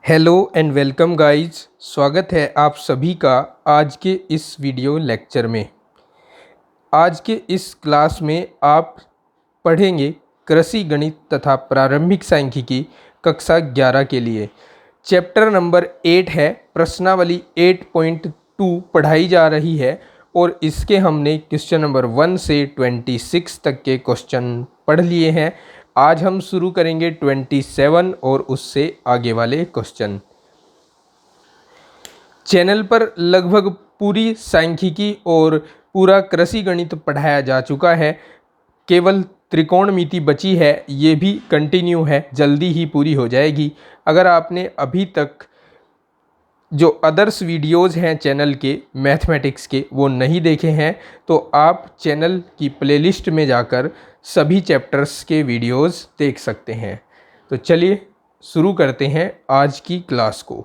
Hello and welcome guys. स्वागत है आप सभी का आज के इस वीडियो लेक्चर में। आज के इस क्लास में आप पढ़ेंगे कृषि गणित तथा प्रारंभिक सांख्यिकी कक्षा 11 के लिए। चैप्टर नंबर 8 है, प्रश्नावली 8.2 पढ़ाई जा रही है और इसके हमने क्वेश्चन नंबर 1 से 26 तक के क्वेश्चन पढ़ लिए हैं। आज हम शुरू करेंगे 27 और उससे आगे वाले क्वेश्चन। चैनल पर लगभग पूरी सांख्यिकी और पूरा कृषि गणित पढ़ाया जा चुका है, केवल त्रिकोणमिति बची है, ये भी कंटिन्यू है, जल्दी ही पूरी हो जाएगी। अगर आपने अभी तक जो अदर्स वीडियोज़ हैं चैनल के मैथमेटिक्स के वो नहीं देखे हैं तो आप चैनल की प्लेलिस्ट में जाकर सभी चैप्टर्स के वीडियोज़ देख सकते हैं। तो चलिए शुरू करते हैं आज की क्लास को।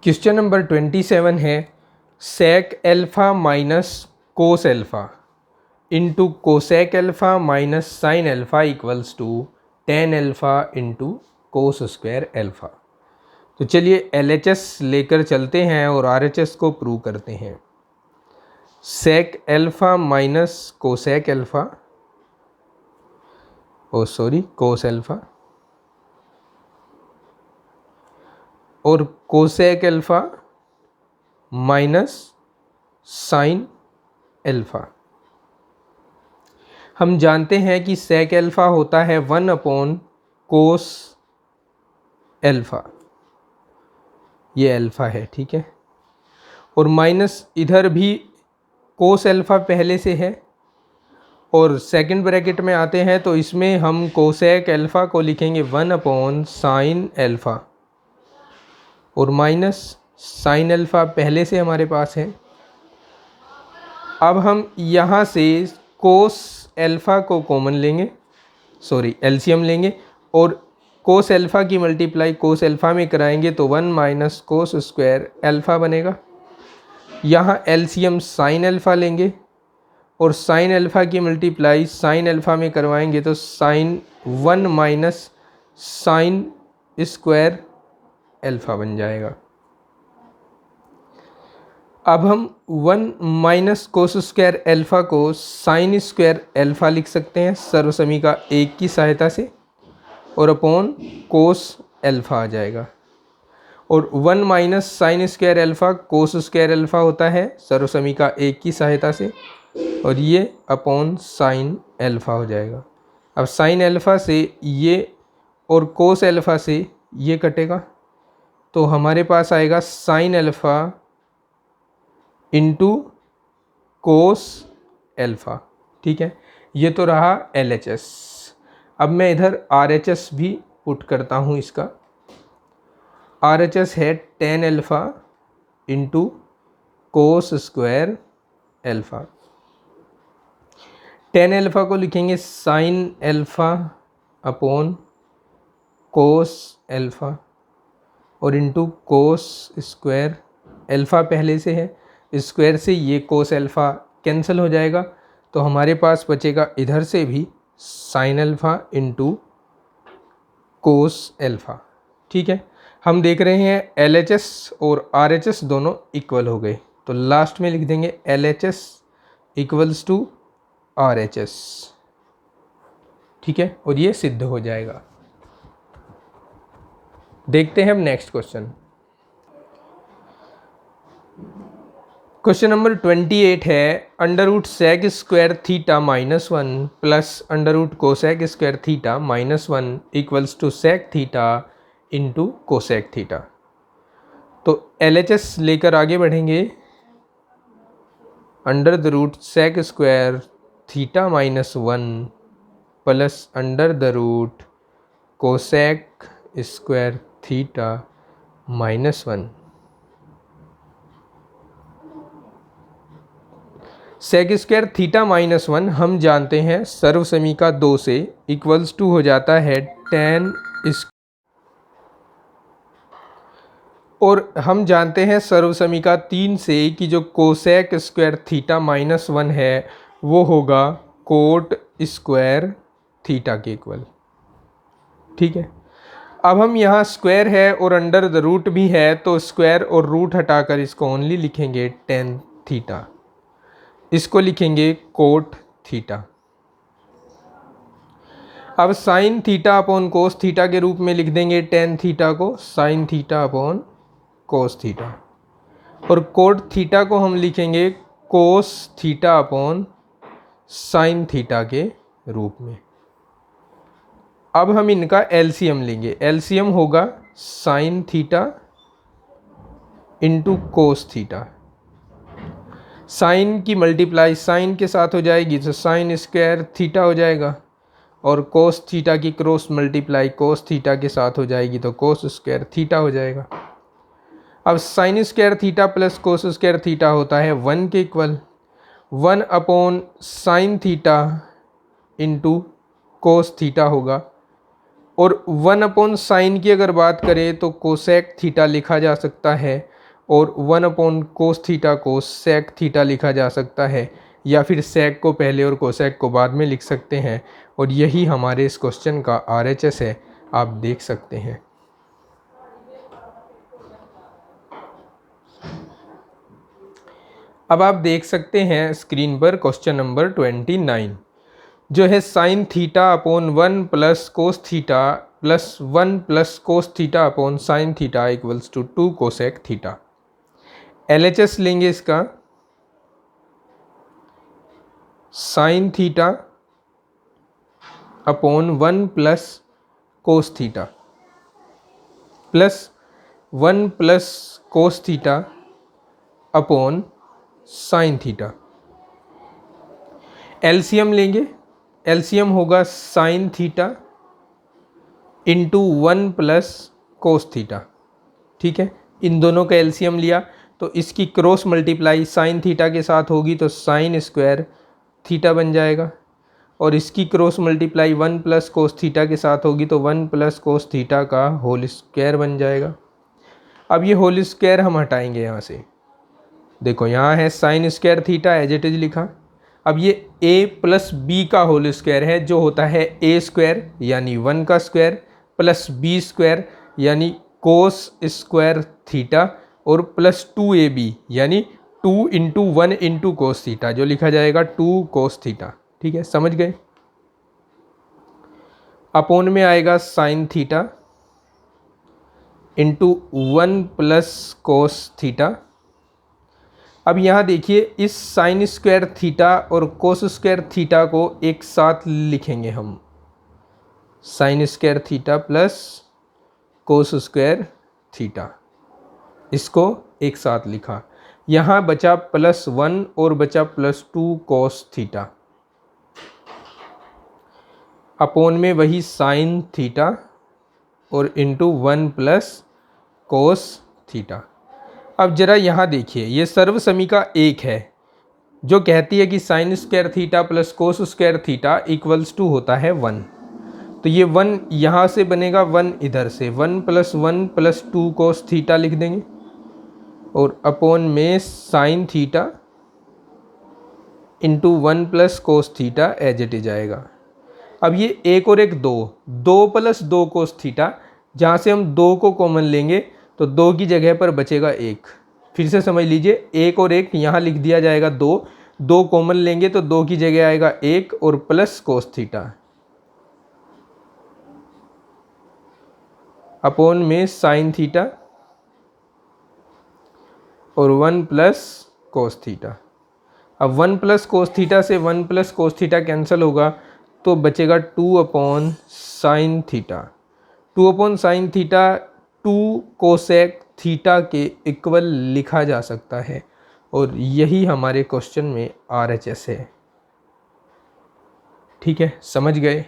क्वेश्चन नंबर 27 है, sec alpha minus cos alpha into cosec alpha minus sine alpha equals to tan alpha into cos square alpha. तो चलिए LHS लेकर चलते हैं और RHS को प्रूव करते हैं। सेक एल्फ़ा माइनस कोसेक एल्फ़ा कोस एल्फ़ा और cosec alpha minus sine alpha. हम जानते हैं कि सेक एल्फ़ा होता है 1 कोस एल्फ़ा, ये एल्फ़ा है, ठीक है। और माइनस इधर भी कोस एल्फ़ा पहले से है और सेकंड ब्रैकेट में आते हैं तो इसमें हम कोसेक एल्फ़ा को लिखेंगे 1 साइन एल्फ़ा और माइनस साइन एल्फ़ा पहले से हमारे पास है। अब हम यहाँ से कोस एल्फ़ा को कॉमन लेंगे, एलसीएम लेंगे और कोस एल्फ़ा की मल्टीप्लाई कोस एल्फ़ा में कराएंगे तो 1 माइनस कोस स्क्वायर एल्फ़ा बनेगा। यहाँ एलसीएम साइन एल्फ़ा लेंगे और साइन एल्फ़ा की मल्टीप्लाई साइन एल्फ़ा में करवाएंगे तो sine 1 minus sine square alpha बन जाएगा। अब हम 1 माइनस कोस स्क्वायर एल्फ़ा को साइन स्क्वायर एल्फ़ा लिख सकते हैं सर्वसमीका 1 की सहायता से और अपॉन कोस एल्फ़ा आ जाएगा। और 1 माइनस साइन स्क्वायर एल्फ़ा कोस स्क्वायर एल्फ़ा होता है सर्वसमीका 1 की सहायता से और ये अपॉन साइन एल्फ़ा हो जाएगा। अब साइन एल्फ़ा से ये और कोस एल्फ़ा से ये कटेगा तो हमारे पास आएगा साइन एल्फ़ा इंटू कोस एल्फ़ा, ठीक है। ये तो रहा LHS। अब मैं इधर RHS भी पुट करता हूँ। इसका RHS है ten alpha into cos square alpha. Ten alpha को लिखेंगे साइन एल्फ़ा अपॉन कोस एल्फ़ा और इंटू कोस स्क्वायर एल्फ़ा पहले से है, स्क्वायर से ये कोस एल्फ़ा कैंसिल हो जाएगा तो हमारे पास बचेगा इधर से भी साइन एल्फ़ा इंटू कोस एल्फ़ा, ठीक है। हम देख रहे हैं LHS और RHS दोनों इक्वल हो गए तो लास्ट में लिख देंगे LHS इक्वल्स टू RHS, ठीक है, और ये सिद्ध हो जाएगा। देखते हैं हम नेक्स्ट क्वेश्चन। क्वेश्चन नंबर 28 है, under root sec square theta minus 1 plus under root cosec square theta minus 1 equals to sec theta into cosec theta. तो LHS लेकर आगे बढ़ेंगे। Under the root sec square theta minus 1 plus under the root cosec square theta minus 1। Sec square theta minus 1 हम जानते हैं सर्वसमीका 2 से equals to हो जाता है टेन और हम जानते हैं सर्वसमीका 3 से कि जो कोसेक स्क्वायर थीटा माइनस 1 है वो होगा कोट स्क्वायर थीटा के इक्वल, ठीक है। अब हम यहाँ स्क्वायर है और अंडर द रूट भी है, तो स्क्वायर और रूट हटाकर इसको ओनली लिखेंगे टेन थीटा, इसको लिखेंगे कोट थीटा। अब sign theta upon cos theta के रूप में लिख देंगे टेन थीटा को sign theta upon cos theta, और कोट थीटा को हम लिखेंगे कोस थीटा अपॉन साइन थीटा के रूप में। अब हम इनका एलसीएम लेंगे, एलसीएम होगा sine theta into cos theta. Sine की मल्टीप्लाई साइन के साथ हो जाएगी तो साइन स्क्वायर थीटा हो जाएगा, और कोस थीटा की क्रॉस मल्टीप्लाई कोस थीटा के साथ हो जाएगी तो कोस स्क्वायर थीटा हो जाएगा। अब sign square theta plus cos square theta होता है 1 के equal, 1 upon sine theta into cos theta होगा, और 1 अपॉन साइन की अगर बात करें तो कोसेक थीटा लिखा जा सकता है, और 1 अपॉन कोस थीटा को सेक थीटा लिखा जा सकता है, या फिर सेक को पहले और कोसेक को बाद में लिख सकते हैं। और यही हमारे इस क्वेश्चन का आरएचएस है, आप देख सकते हैं। अब आप देख सकते हैं स्क्रीन पर क्वेश्चन नंबर 29 जो है sine theta upon 1 plus cos theta plus 1 plus cos theta upon sine theta equals to 2 cosec theta. LHS लेंगे इसका, sine theta upon 1 plus cos theta plus 1 plus cos theta upon sine theta. LCM लेंगे, LCM होगा sine theta into 1 plus cos theta. ठीक है, इन दोनों का LCM लिया तो इसकी क्रॉस मल्टीप्लाई साइन थीटा के साथ होगी तो साइन स्क्वायर थीटा बन जाएगा, और इसकी cross multiply 1 plus cos theta के साथ होगी तो 1 प्लस कोस थीटा का होल स्क्वायर बन जाएगा। अब ये होल स्क्वायर हम हटाएंगे यहाँ से, देखो यहाँ है sine square theta as it is लिखा। अब ये a प्लस बी का होल स्क्वायर है जो होता है a स्क्वायर यानी 1 का स्क्वायर प्लस b स्क्वायर यानी कोस स्क्वायर थीटा और प्लस 2ab यानी 2 इंटू 1 इंटू कोस थीटा जो लिखा जाएगा 2 कोस थीटा। ठीक है, समझ गए। अपोन में आएगा sign theta into 1 plus cos theta. अब यहाँ देखिए इस साइन स्क्वायर थीटा और कोस स्क्वायर थीटा को एक साथ लिखेंगे हम, sign square theta plus cos square theta, इसको एक साथ लिखा। यहाँ बचा प्लस 1 और बचा प्लस 2 कोस थीटा, अपोन में वही साइन थीटा और इंटू 1 प्लस कोस थीटा। अब जरा यहाँ देखिए ये सर्व समीका एक है जो कहती है कि sine square theta plus cos square theta equals to होता है 1। तो ये 1 यहाँ से बनेगा, 1 इधर से, 1 प्लस 2 कोस थीटा लिख देंगे और अपोन में sine theta into 1 plus cos theta as it is आएगा। अब ये एक और एक 2 प्लस 2 कोस थीटा, जहाँ से हम 2 को कॉमन लेंगे तो 2 की जगह पर बचेगा 1। फिर से समझ लीजिए, 1 और 1 यहाँ लिख दिया जाएगा 2 कॉमन लेंगे तो 2 की जगह आएगा 1 और प्लस कोस थीटा अपोन में साइन थीटा और 1 प्लस कोस थीटा। अब 1 प्लस कोस थीटा से 1 प्लस कोस थीटा कैंसिल होगा तो बचेगा 2 upon sine theta. 2 upon sine theta 2 cosec theta के इक्वल लिखा जा सकता है, और यही हमारे क्वेश्चन में आरएचएस है। ठीक है, समझ गए।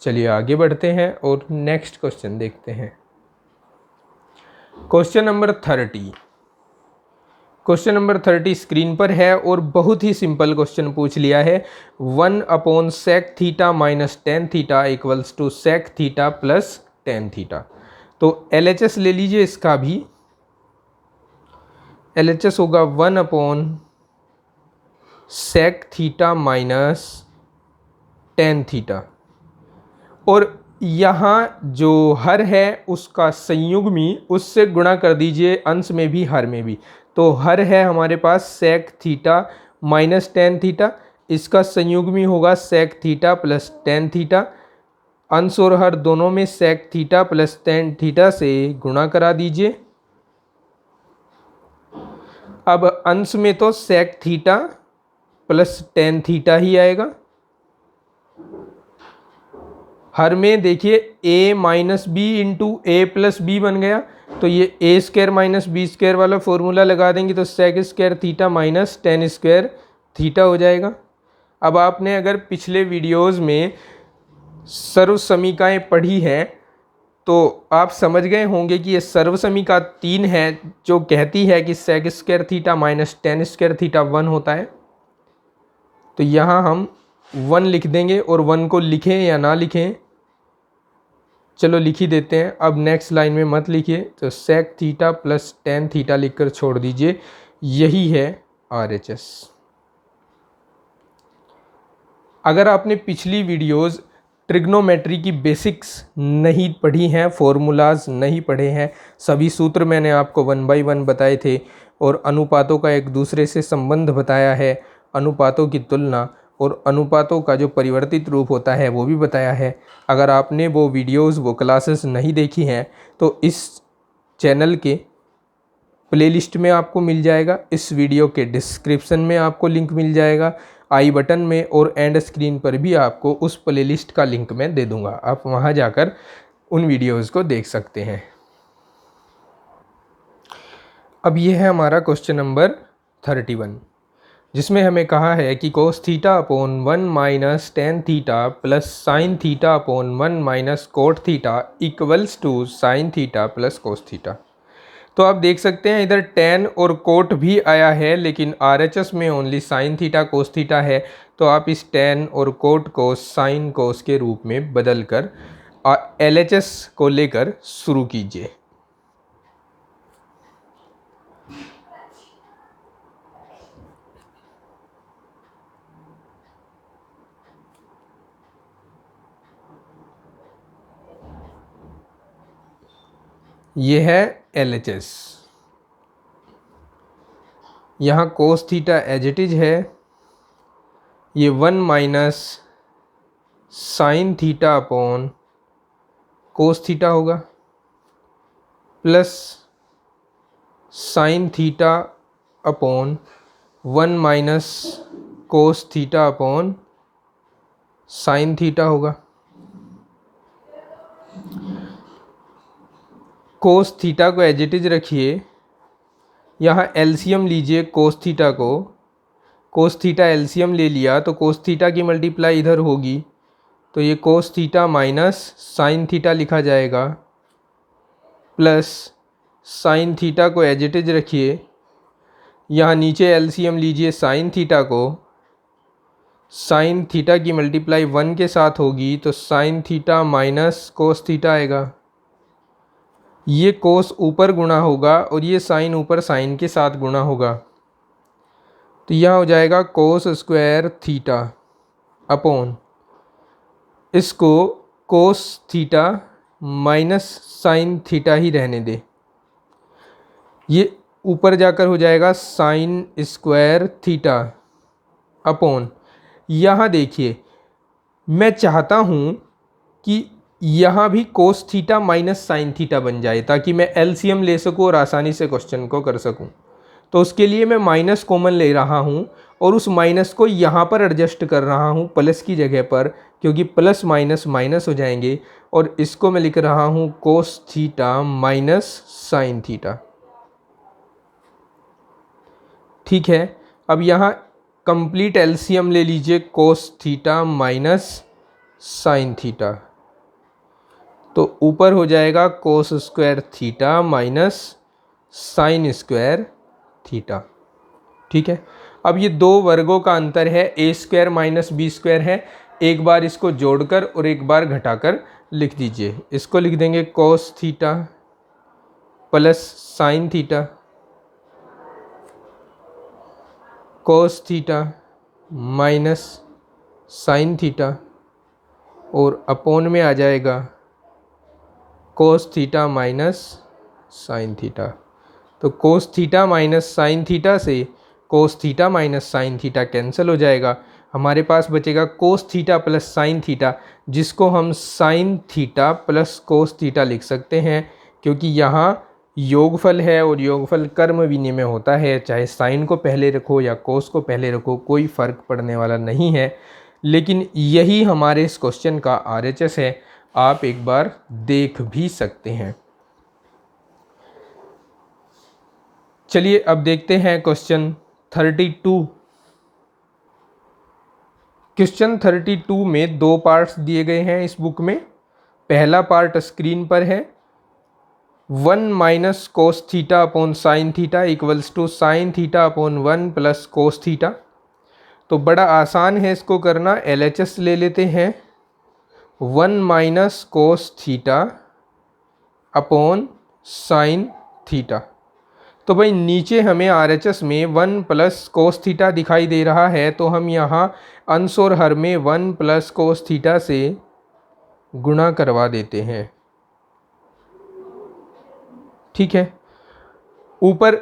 चलिए आगे बढ़ते हैं और नेक्स्ट क्वेश्चन देखते हैं। Question number 30। Question number 30 screen पर है और बहुत ही सिंपल क्वेश्चन पूछ लिया है। 1 upon sec theta minus tan theta equals to sec theta plus tan theta. तो LHS ले लीजिए, इसका भी LHS होगा 1 upon sec theta minus tan theta, और यहाँ जो हर है उसका संयुग्मी उससे गुणा कर दीजिए अंश में भी हर में भी। तो हर है हमारे पास sec theta minus tan theta, इसका संयुग्मी होगा sec theta plus tan theta. अंश और हर दोनों में sec theta plus tan theta से गुणा करा दीजिए। अब अंश में तो sec theta plus tan theta ही आएगा, हर में देखिए a minus B into A plus B बन गया। तो ये A square minus B square वाला फॉर्मूला लगा देंगे तो sec square theta minus tan square theta हो जाएगा। अब आपने अगर पिछले वीडियोस में सर्व समीकाएँ पढ़ी है तो आप समझ गए होंगे कि ये सर्व समीका 3 है जो कहती है कि sec square theta minus tan square theta 1 होता है। तो यहाँ हम 1 लिख देंगे और 1 को लिखें या ना लिखें, चलो लिख ही देते हैं। अब नेक्स्ट लाइन में मत लिखिए, तो sec theta plus tan theta लिखकर छोड़ दीजिए, यही है RHS। अगर आपने पिछली वीडियोस ट्रिग्नोमेट्री की बेसिक्स नहीं पढ़ी हैं, फॉर्मूलाज नहीं पढ़े हैं, सभी सूत्र मैंने आपको 1 बाय 1 बताए थे और अनुपातों का एक दूसरे से संबंध बताया है, अनुपातों की तुलना और अनुपातों का जो परिवर्तित रूप होता है वो भी बताया है। अगर आपने वो वीडियोस वो क्लासेस नहीं देखी हैं तो इस चैनल के प्लेलिस्ट में आपको मिल जाएगा, इस वीडियो के डिस्क्रिप्शन में आपको लिंक मिल जाएगा, आई बटन में और एंड स्क्रीन पर भी आपको उस प्लेलिस्ट का लिंक मैं दे दूंगा, आप वहां जाकर उन वीडियोस को देख सकते हैं। अब ये है हमारा क्वेश्चन नंबर 31, जिसमें हमें कहा है कि cos theta upon 1 minus tan theta plus sine theta upon 1 minus cot theta equals to sine theta plus cos theta. तो आप देख सकते हैं इधर टेन और कोट भी आया है लेकिन RHS में only sign theta cos theta है। तो आप इस टेन और कोट को साइन कोस के रूप में बदल कर LHS को लेकर शुरू कीजिए। ये है LHS। यहाँ cos theta as it is है, ये 1 minus sine theta upon cos theta होगा plus sine theta upon 1 minus cos theta upon sine theta होगा। कोस थीटा को एज इट इज रखिए, यहाँ एलसीएम लीजिए कोस थीटा को, कोस थीटा एलसीएम ले लिया तो कोस थीटा की मल्टीप्लाई इधर होगी, तो ये कोस थीटा माइनस साइन थीटा लिखा जाएगा प्लस साइन थीटा को एज इट इज रखिए, यहाँ नीचे एलसीएम लीजिए साइन थीटा को, साइन थीटा की मल्टीप्लाई 1 के साथ होगी तो sign theta minus cos theta आएगा। ये कोस ऊपर गुणा होगा और ये साइन ऊपर साइन के साथ गुणा होगा, तो यह हो जाएगा कोस स्क्वायर थीटा अपॉन, इसको cos theta minus sine theta ही रहने दे, ये ऊपर जाकर हो जाएगा साइन स्क्वायर थीटा अपॉन, यहाँ देखिए मैं चाहता हूँ कि यहाँ भी कोस थीटा माइनस साइन थीटा बन जाए ताकि मैं एलसीएम ले सकूँ और आसानी से क्वेश्चन को कर सकूँ। तो उसके लिए मैं माइनस कॉमन ले रहा हूँ और उस माइनस को यहाँ पर एडजस्ट कर रहा हूँ प्लस की जगह पर, क्योंकि प्लस माइनस माइनस हो जाएंगे, और इसको मैं लिख रहा हूँ कोस थीटा माइनस साइन थीटा। ठीक है, अब यहाँ कंप्लीट एलसीएम ले लीजिए कोस थीटा माइनस साइन थीटा, तो ऊपर हो जाएगा कोस square theta minus sine square theta. ठीक है, अब ये दो वर्गों का अंतर है, ए स्क्वायर माइनस बी स्क्वायर है, एक बार इसको जोड़कर और एक बार घटाकर लिख दीजिए। इसको लिख देंगे cos theta plus sine theta cos theta minus sine theta और अपोन में आ जाएगा cos theta minus sine theta. तो cos theta minus sine theta से cos theta minus sine theta cancel हो जाएगा। हमारे पास बचेगा cos theta plus sine theta, जिसको हम sine theta plus cos theta लिख सकते हैं, क्योंकि यहाँ योगफल है और योगफल कर्म विनिमय में होता है। चाहे साइन को पहले रखो या कोस को पहले रखो, कोई फ़र्क पड़ने वाला नहीं है। लेकिन यही हमारे इस क्वेश्चन का RHS है, आप एक बार देख भी सकते हैं। चलिए अब देखते हैं क्वेश्चन 32। क्वेश्चन 32 में दो पार्ट्स दिए गए हैं इस बुक में। पहला पार्ट स्क्रीन पर है, 1 minus cos theta upon sine theta equals to sine theta upon 1 plus cos theta. तो बड़ा आसान है इसको करना, LHS ले लेते हैं। 1 minus cos theta upon sine theta. तो भाई नीचे हमें RHS में 1 प्लस कोस थीटा दिखाई दे रहा है, तो हम यहाँ अंश और हर में 1 प्लस कोस थीटा से गुणा करवा देते हैं। ठीक है, ऊपर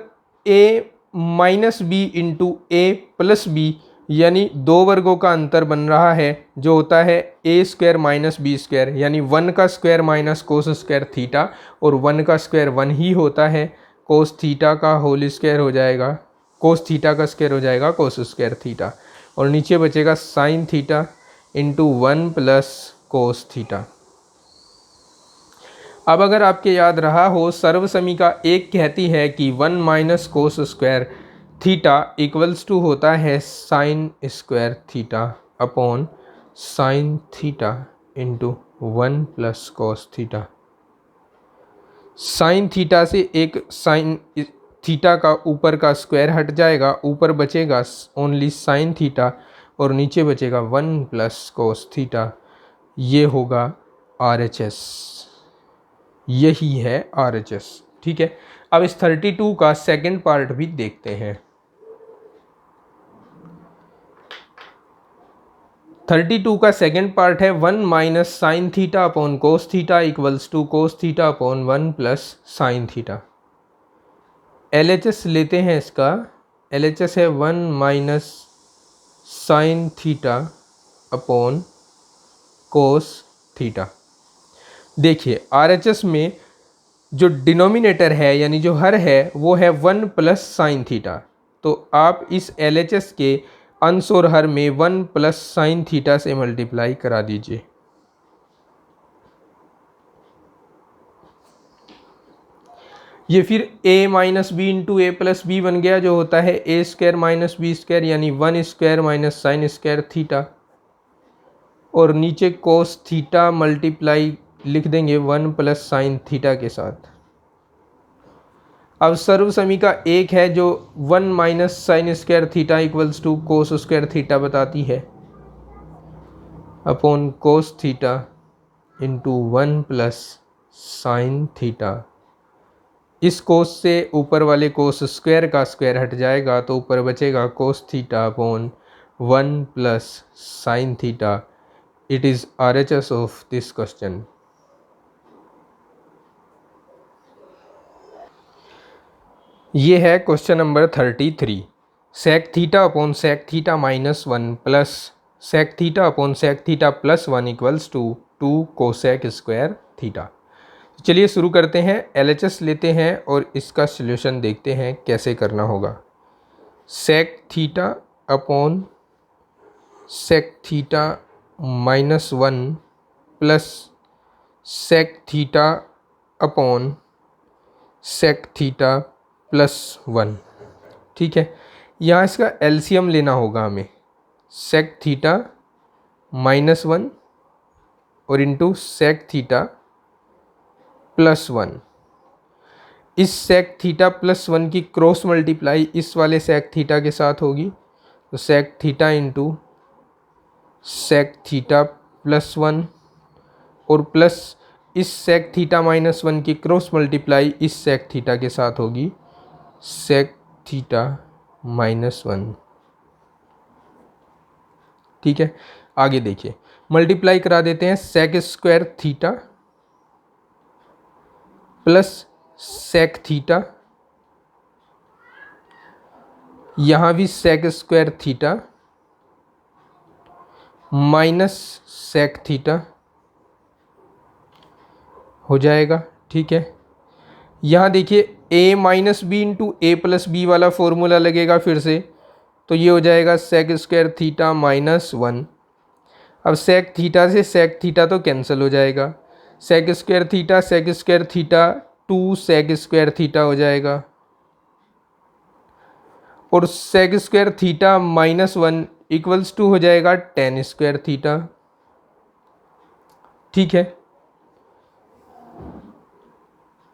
a minus B into A plus B, यानी दो वर्गों का अंतर बन रहा है, जो होता है a square minus B square, यानी 1 का square minus cos square theta, और 1 का स्क्वायर 1 ही होता है। कोस थीटा का होल स्क्वायर हो जाएगा, कोस थीटा का स्क्वायर हो जाएगा कोस स्क्वायर थीटा, और नीचे बचेगा sign theta into 1 plus cos theta. अब अगर आपके याद रहा हो, सर्वसमीका एक कहती है कि 1 minus cos square theta equals to होता है sine square theta upon sine theta into 1 plus cos theta. Sine theta से एक साइन थीटा का ऊपर का स्क्वायर हट जाएगा, ऊपर बचेगा ओनली साइन थीटा और नीचे बचेगा 1 प्लस कोस थीटा। ये होगा RHS, यही है RHS। ठीक है, अब इस 32 का सेकंड पार्ट भी देखते हैं। 32 का सेकंड पार्ट है 1 minus sine theta upon cos theta equals to cos theta upon 1 plus sine theta. LHS लेते हैं इसका, LHS है 1 minus sine theta upon cos theta. देखिए RHS में जो डिनोमिनेटर है यानी जो हर है वो है 1 प्लस साइन थीटा, तो आप इस LHS के अंश और हर में 1 प्लस साइन थीटा से मल्टीप्लाई करा दीजिए। ये फिर a minus B into A plus B बन गया, जो होता है a square minus B square, यानी 1 square minus sine square theta, और नीचे कोस थीटा मल्टीप्लाई लिख देंगे 1 प्लस साइन थीटा के साथ। अब सर्वसमीका एक है जो 1 minus sine square theta equals to cos square theta बताती है, upon cos theta into 1 plus sine theta. इस कोस से ऊपर वाले कोस स्क्वायर का स्क्वायर हट जाएगा, तो ऊपर बचेगा cos theta upon 1 plus sine theta. It is RHS of this question. ये है question number 33। Sec theta upon sec theta minus 1 plus sec theta upon sec theta plus 1 equals to 2 cosec square theta. चलिए शुरू करते हैं, LHS लेते हैं और इसका सॉल्यूशन देखते हैं कैसे करना होगा। Sec theta upon sec theta minus 1 plus sec theta upon sec theta plus 1। ठीक है, यहाँ इसका LCM लेना होगा हमें। सेक थीटा माइनस 1 और इंटू सेक थीटा प्लस 1। इस सेक थीटा प्लस 1 की क्रॉस मल्टीप्लाई इस वाले सेक थीटा के साथ होगी, तो sec theta into sec theta plus 1, और प्लस इस सेक थीटा माइनस 1 की क्रॉस मल्टीप्लाई इस सेक थीटा के साथ होगी, सेक थीटा माइनस 1। ठीक है, आगे देखिए, मल्टीप्लाई करा देते हैं sec square theta plus sec theta, यहाँ भी sec square theta minus sec theta हो जाएगा। ठीक है, यहाँ देखिए a minus B into A plus B वाला फॉर्मूला लगेगा फिर से, तो ये हो जाएगा सेक स्क्वायर थीटा माइनस 1। अब सेक थीटा से सेक थीटा तो कैंसिल हो जाएगा, sec square theta 2 sec square theta हो जाएगा, और sec square theta minus 1 equals to हो जाएगा टेन स्क्वायर थीटा। ठीक है,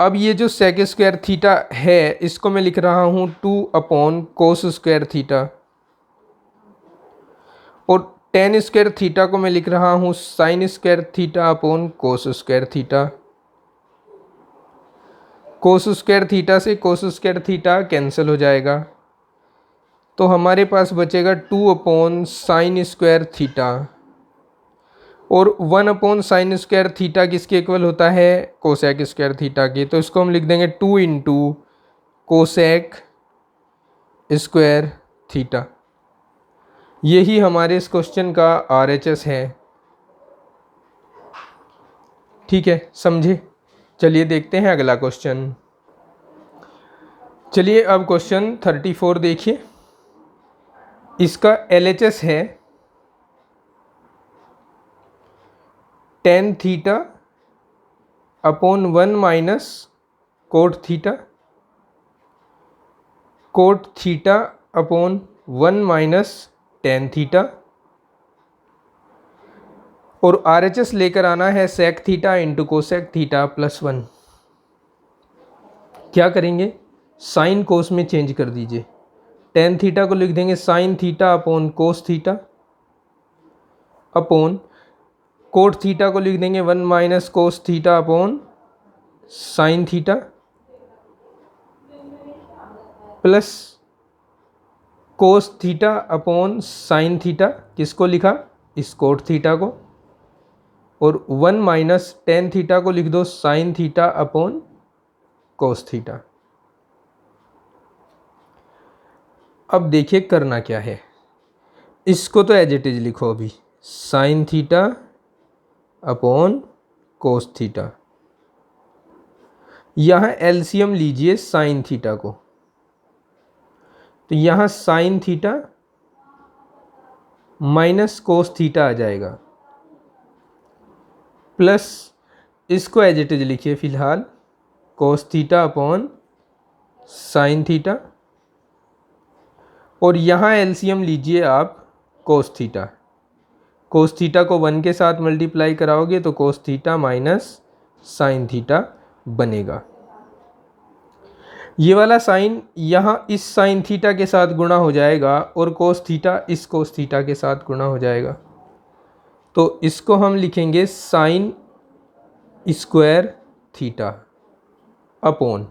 अब ये जो सेक स्क्वायर थीटा है इसको मैं लिख रहा हूँ 2 अपॉन कोस स्क्वायर थीटा, और टेन स्क्वायर थीटा को मैं लिख रहा हूँ साइन स्क्वायर थीटा अपॉन कोस स्क्वायर थीटा। कोस स्क्वायर थीटा से कोस स्क्वायर थीटा कैंसिल हो जाएगा, तो हमारे पास बचेगा 2 अपॉन साइन स्क्वायर थीटा, और 1 अपॉन साइन स्क्वायर थीटा किसके इक्वल होता है, कोसेक स्क्वायर थीटा के, तो इसको हम लिख देंगे 2 इंटू कोसेक स्क्वायर थीटा। यही हमारे इस क्वेश्चन का RHS है। ठीक है, समझे। चलिए देखते हैं अगला क्वेश्चन। चलिए अब क्वेश्चन 34 देखिए, इसका LHS है tan theta upon 1 minus cot theta, cot theta upon 1 minus tan theta, और RHS लेकर आना है sec theta into cosec theta plus 1। क्या करेंगे, साइन कोस में चेंज कर दीजिए, टेन थीटा को लिख देंगे sign theta upon cos theta, upon cot theta को लिख देंगे 1 minus cos theta upon sine theta, plus cos theta upon sine theta, किसको लिखा, इस कोट थीटा को, और 1 माइनस टेन थीटा को लिख दो sign theta upon cos theta. अब देखिए करना क्या है, इसको तो एज इट इज लिखो अभी, sine theta upon cos theta, यहाँ एलसीएम लीजिए साइन थीटा को, तो यहाँ sine theta minus cos theta आ जाएगा, प्लस इसको एज इट इज लिखिए फिलहाल cos theta upon sine theta, और यहाँ एलसीएम लीजिए आप कोस थीटा, कोस थीटा को 1 के साथ मल्टीप्लाई कराओगे तो cos theta minus sine theta बनेगा। ये वाला साइन यहाँ इस साइन थीटा के साथ गुणा हो जाएगा, और कोस थीटा इस कोस थीटा के साथ गुणा हो जाएगा, तो इसको हम लिखेंगे साइन स्क्वायर थीटा अपॉन,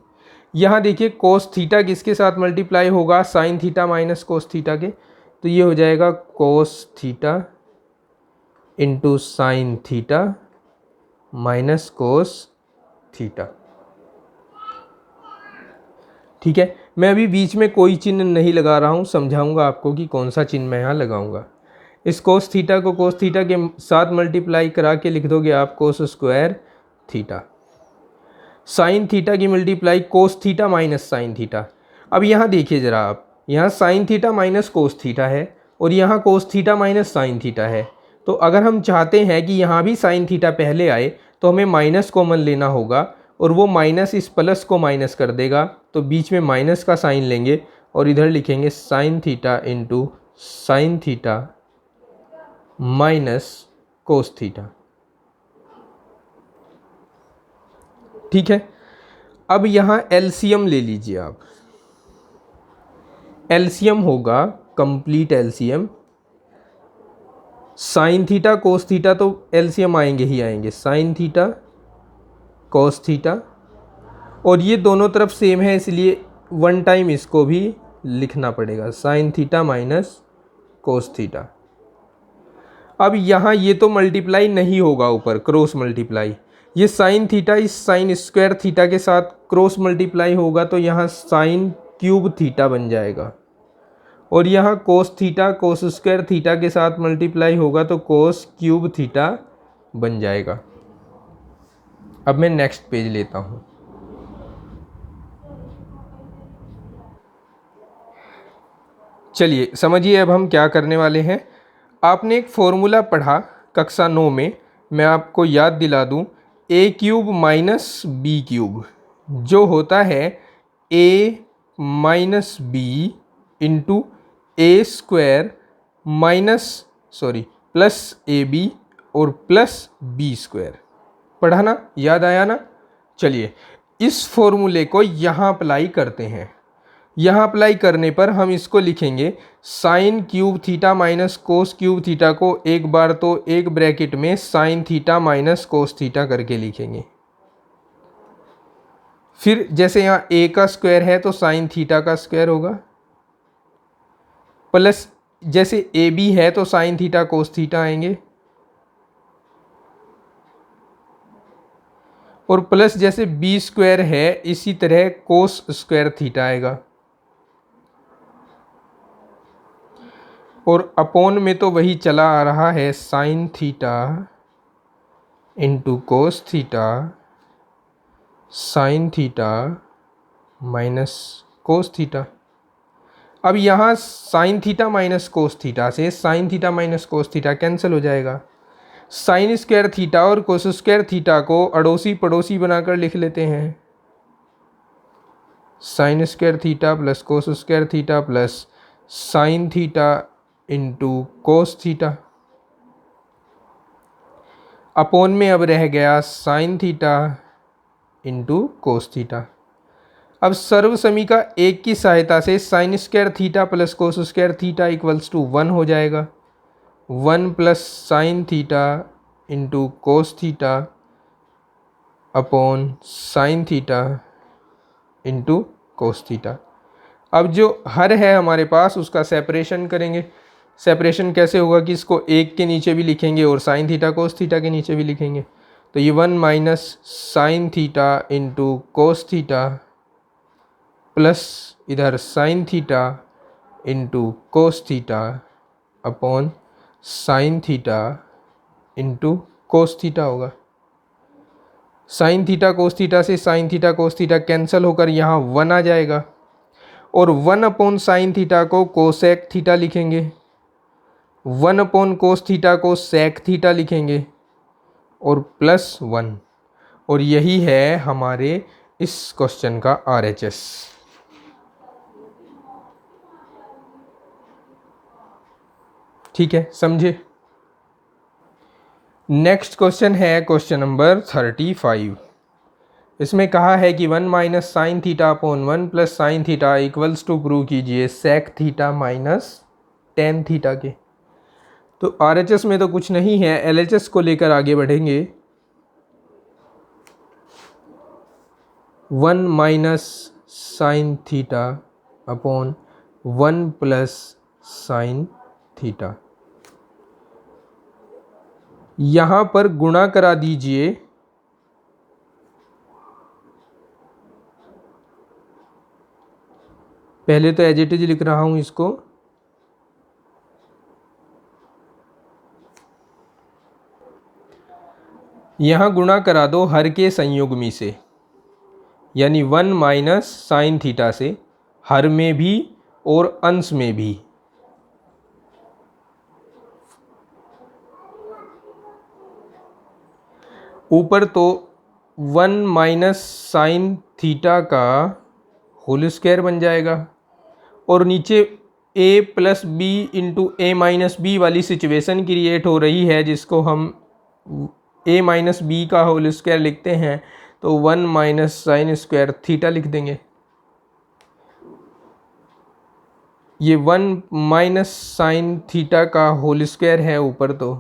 यहाँ देखिए कोस थीटा किसके साथ मल्टीप्लाई होगा, sine theta minus cos theta के, तो ये हो जाएगा cos theta into sine theta minus cos theta. ठीक है, मैं अभी बीच में कोई चिन्ह नहीं लगा रहा हूँ, समझाऊंगा आपको कि कौन सा चिन्ह मैं यहाँ लगाऊंगा। इस कोस थीटा को कोस थीटा के साथ मल्टीप्लाई करा के लिख दोगे आप cos square theta, sine theta की multiply cos theta minus sine theta. अब यहाँ देखिए ज़रा आप, यहाँ sine theta minus cos theta है और यहाँ cos theta minus sine theta है, तो अगर हम चाहते हैं कि यहाँ भी साइन थीटा पहले आए तो हमें माइनस कॉमन लेना होगा, और वो माइनस इस प्लस को माइनस कर देगा, तो बीच में माइनस का साइन लेंगे और इधर लिखेंगे sign theta into sine theta minus cos theta. ठीक है, अब यहाँ एलसीएम ले लीजिए आप, एलसीएम होगा complete LCM, sign theta cos theta तो एलसीएम आएंगे ही आएंगे, साइन थीटा कोस थीटा, और ये दोनों तरफ सेम है इसलिए 1 टाइम इसको भी लिखना पड़ेगा, sign theta minus cos theta. अब यहाँ ये तो मल्टीप्लाई नहीं होगा ऊपर, क्रॉस मल्टीप्लाई, ये साइन थीटा इस साइन स्क्वायर थीटा के साथ क्रॉस मल्टीप्लाई होगा तो यहाँ साइन क्यूब थीटा बन जाएगा, और यहाँ cos theta cos square theta के साथ मल्टीप्लाई होगा तो कोस क्यूब थीटा बन जाएगा। अब मैं नेक्स्ट पेज लेता हूँ। चलिए समझिए अब हम क्या करने वाले हैं। आपने एक फॉर्मूला पढ़ा कक्षा 9 में, मैं आपको याद दिला दूं, A cube minus B cube जो होता है A minus B into A square plus A B और प्लस बी स्क्वायर। पढ़ा ना, याद आया ना? चलिए इस फॉर्मूले को यहाँ अप्लाई करते हैं। यहाँ अप्लाई करने पर हम इसको लिखेंगे sine cube theta minus cos cube theta को एक बार तो एक ब्रैकेट में sine theta minus cos theta करके लिखेंगे। फिर जैसे यहाँ ए का स्क्वायर है तो साइन थीटा का स्क्वायर होगा, प्लस जैसे ए बी है तो साइन थीटा कोस थीटा आएंगे, और प्लस जैसे बी स्क्वायर है इसी तरह कोस स्क्वायर थीटा आएगा, और अपॉन में तो वही चला आ रहा है sine theta into cos theta sine theta minus cos theta. अब यहाँ sine theta minus cos theta से sine theta minus cos theta cancel हो जाएगा। साइन स्क्वायर थीटा और कोस स्क्वायर थीटा को अड़ोसी पड़ोसी बनाकर लिख लेते हैं। Sine square theta plus cos square theta plus sine theta into cos theta, upon में अब रह गया sine theta into cos theta. अब सर्व समीका एक की सहायता से sine square theta plus cos square theta equals to 1 हो जाएगा। 1 plus sine theta into cos theta upon sine theta into cos theta. अब जो हर है हमारे पास उसका सेपरेशन करेंगे। सेपरेशन कैसे होगा कि इसको एक के नीचे भी लिखेंगे और साइन थीटा कोस थीटा के नीचे भी लिखेंगे, तो ये 1 minus sine theta into cos theta plus इधर sine theta into cos theta upon sine theta into cos theta होगा। साइन थीटा कोस थीटा से sine theta cos theta cancel होकर यहाँ 1 आ जाएगा, और 1 अपॉन साइन थीटा को कोसेक थीटा लिखेंगे, 1 अपॉन कोस थीटा को सेक थीटा लिखेंगे और प्लस 1, और यही है हमारे इस क्वेश्चन का RHS। ठीक है, समझे? नेक्स्ट क्वेश्चन है क्वेश्चन नंबर 35। इसमें कहा है कि 1 minus sine theta upon 1 plus sine theta equals to prove कीजिए sec theta minus tan theta के। तो RHS में तो कुछ नहीं है, LHS को लेकर आगे बढ़ेंगे। 1 minus sine theta upon 1 plus sine theta, यहाँ पर गुणा करा दीजिए। पहले तो एज इट इज लिख रहा हूँ इसको, यहाँ गुणा करा दो हर के संयुग्मी से, यानी 1 माइनस साइन थीटा से हर में भी और अंश में भी। ऊपर तो 1 माइनस साइन थीटा का होल स्क्वायर बन जाएगा, और नीचे a plus B into A minus B वाली सिचुएशन क्रिएट हो रही है, जिसको हम a माइनस बी का होल स्क्वायर लिखते हैं, तो 1 माइनस साइन स्क्वायर थीटा लिख देंगे। ये 1 माइनस साइन थीटा का होल स्क्वायर है ऊपर तो,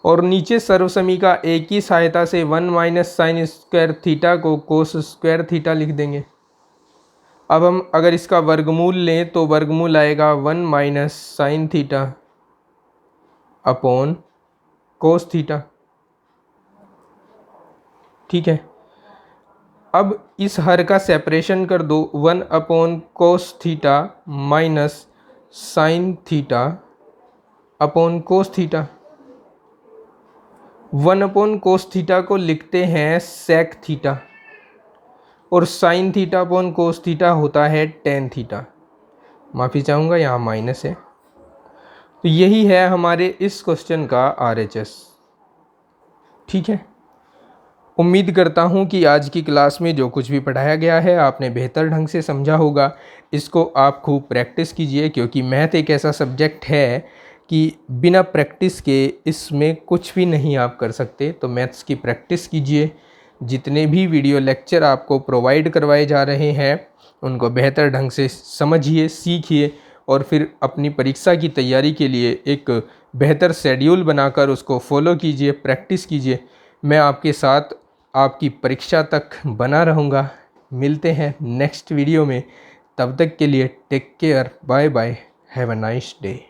और नीचे सर्वसमीका ए की सहायता से 1 माइनस साइन स्क्वायर थीटा को कोस स्क्वायर थीटा लिख देंगे। अब हम अगर इसका वर्गमूल लें तो वर्गमूल आएगा 1 minus sine theta upon cos theta. ठीक है, अब इस हर का सेपरेशन कर दो, 1 upon cos theta minus sine theta upon cos theta. 1 upon cos theta को लिखते हैं सेक थीटा और sign theta upon cos theta होता है टेन थीटा। माफ़ी चाहूँगा, यहाँ माइनस है। तो यही है हमारे इस क्वेश्चन का RHS। ठीक है, उम्मीद करता हूँ कि आज की क्लास में जो कुछ भी पढ़ाया गया है आपने बेहतर ढंग से समझा होगा। इसको आप खूब प्रैक्टिस कीजिए, क्योंकि मैथ एक ऐसा सब्जेक्ट है कि बिना प्रैक्टिस के इसमें कुछ भी नहीं आप कर सकते। तो मैथ्स की प्रैक्टिस कीजिए। जितने भी वीडियो लेक्चर आपको प्रोवाइड करवाए जा रहे हैं उनको बेहतर ढंग से समझिए, सीखिए और फिर अपनी परीक्षा की तैयारी के लिए एक बेहतर शेड्यूल बनाकर उसको फॉलो कीजिए, प्रैक्टिस कीजिए। मैं आपके साथ आपकी परीक्षा तक बना रहूँगा। मिलते हैं नेक्स्ट वीडियो में, तब तक के लिए take care, bye bye, have a nice day.